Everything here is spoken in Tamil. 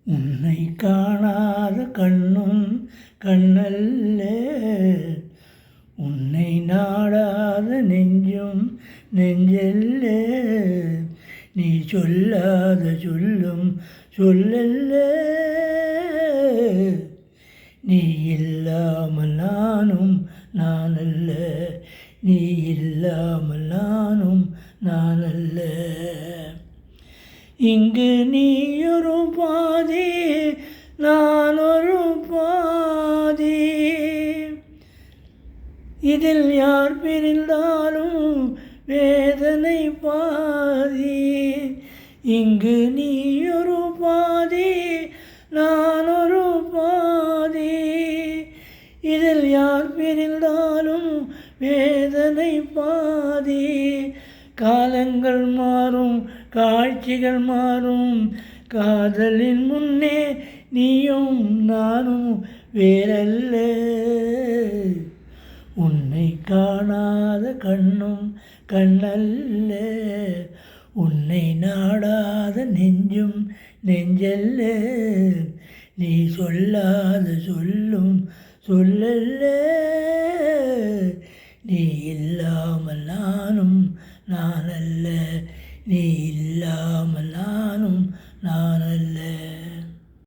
உன்னை காணாத கண்ணும் கண்ணல்ல, உன்னை நாடாத நெஞ்சும் நெஞ்சல்ல, நீ சொல்லாத சொல்லும் சொல்லல்ல, நீ இல்லாமல் நானும் நானல்ல, நீ இல்லாமல் நானும் நானல்ல. இங்கு நீயொரு பாதி நான் ஒரு பாதி, இதில் யார் பிரிந்தாலும் வேதனை பாதி. இங்கு நீயொரு பாதி நான் ஒரு பாதி, இதில் யார் பிரிந்தாலும் வேதனை பாதி. காலங்கள் மாறும் காட்சிகள் மாறும், காதலின் முன்னே நீயும் நானும் வேறல்ல. உன்னை காணாத கண்ணும் கண்ணல்ல, உன்னை நாடாத நெஞ்சும் நெஞ்சல்ல, நீ சொல்லாத சொல்லும் சொல்லல்ல, நீ இல்லாமல் நானும் நானல்ல, நீ இல்லாமல் நானும் நானல்ல.